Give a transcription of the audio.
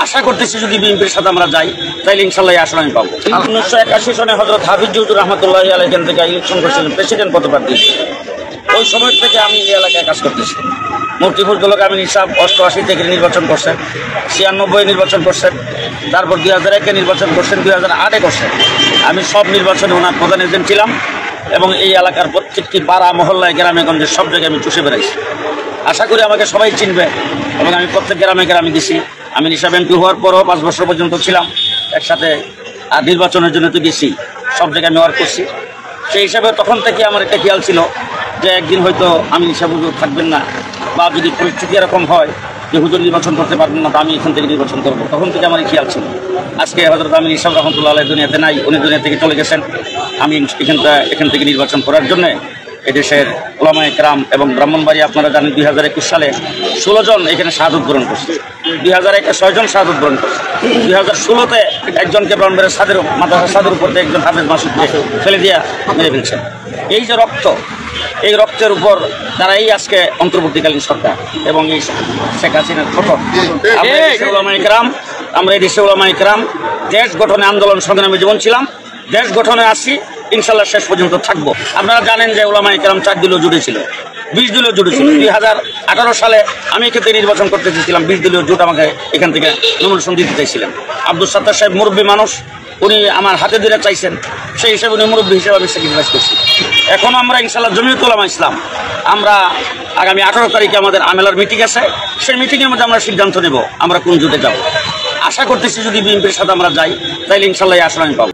আশা করতেছি যদি বিএনপির সাথে আমরা যাই তাইলে ইনশাল্লাহ এই আসন আমি পাবো। 1981 সনে হযরত হাফিজ হুজুর রহমতুল্লাহি আলাইহি এখান থেকে ইলেকশন করছিলেন, প্রেসিডেন্ট পদপ্রার্থী। ওই সময় থেকে আমি এই এলাকায় কাজ করতেছি। মুফতি ফজলুল আমিন সাহেব 88 থেকে নির্বাচন করছেন, 96 নির্বাচন করছেন, তারপর 2001-এ নির্বাচন করছেন, 2008-এ করছেন। আমি সব নির্বাচনে ওনার প্রধান এজেন্ট ছিলাম এবং এই এলাকার প্রত্যেকটি পাড়া মহল্লায় গ্রামে গঞ্জে সব জায়গায় আমি চষে বেড়াইছি। আশা করি আমাকে সবাই চিনবে এবং আমি প্রত্যেক গ্রামে গ্রামে গেছি। আমি নিশাব এমপি হওয়ার পরও 5 বছর পর্যন্ত ছিলাম একসাথে, আর নির্বাচনের জন্য তো গেছি, সব জায়গায় আমি ওয়ার্ক করছি। সেই হিসাবে তখন থেকে আমার একটা খেয়াল ছিল যে একদিন হয়তো আমি নিশাব হুজুর থাকবেন না, বা যদি পরিস্থিতি এরকম হয় যে হুজুর নির্বাচন করতে পারবেন না, তো আমি এখান থেকে নির্বাচন করবো। তখন থেকে আমার খেয়াল ছিল। আজকে হযরত আমিন সাহেব রহমতুল্লাহ আলাইহি দুনিয়াতে নাই, উনি দুনিয়া থেকে চলে গেছেন। আমি এখান থেকে নির্বাচন করার জন্যে এদেশের উলামায়ে কেরাম এবং ব্রাহ্মণবাড়িয়া, আপনারা জানেন 2021 সালে 16 জন এখানে শাহাদাত বরণ করছে, 2001-এ 6 জন শাহাদাত বরণ করছে, 2016-তে একজনকে ব্রাহ্মণবাড়িয়ার মাদ্রাসা ছাদের উপর একজন হাফেজ মাসুদকে ফেলে দিয়া মেরে ফেলছেন। এই যে রক্ত, এই রক্তের উপর তারাই আজকে অন্তর্বর্তীকালীন সরকার এবং এই শেখ হাসিনার ফটো। আমরা এই দেশে উলামায়ে কেরাম দেশ গঠনে আন্দোলন সংগ্রামে জীবন ছিলাম, দেশ গঠনে আসি, ইনশাল্লাহ শেষ পর্যন্ত থাকবো। আপনারা জানেন যে উলামায়ে কেরাম 4 দলীয় জোটে ছিল, 20 দলীয় জোটে ছিল। 2018 সালে আমি এক্ষেত্রে নির্বাচন করতে চেয়েছিলাম, 20 দলীয় জোট আমাকে এখান থেকে নমিনেশন দিতে চাইছিলেন। আব্দুল সাত্তার সাহেব মুরব্বী মানুষ, উনি আমার হাতে ধরে চাইছেন, সেই হিসাবে উনি মুরব্বী হিসেবে আমি স্যাক্রিফাইস করছি। এখন আমরা ইনশাল্লাহ জমিয়ত উলামা ইসলাম, আমরা আগামী 18 তারিখে আমাদের আমেলার মিটিং আছে, সেই মিটিংয়ের মধ্যে আমরা সিদ্ধান্ত নেব আমরা কোন জোটে যাব। আশা করতেছি যদি বিএনপির সাথে আমরা যাই তাইলে ইনশাল্লাহ এই আসন আমি পাবো।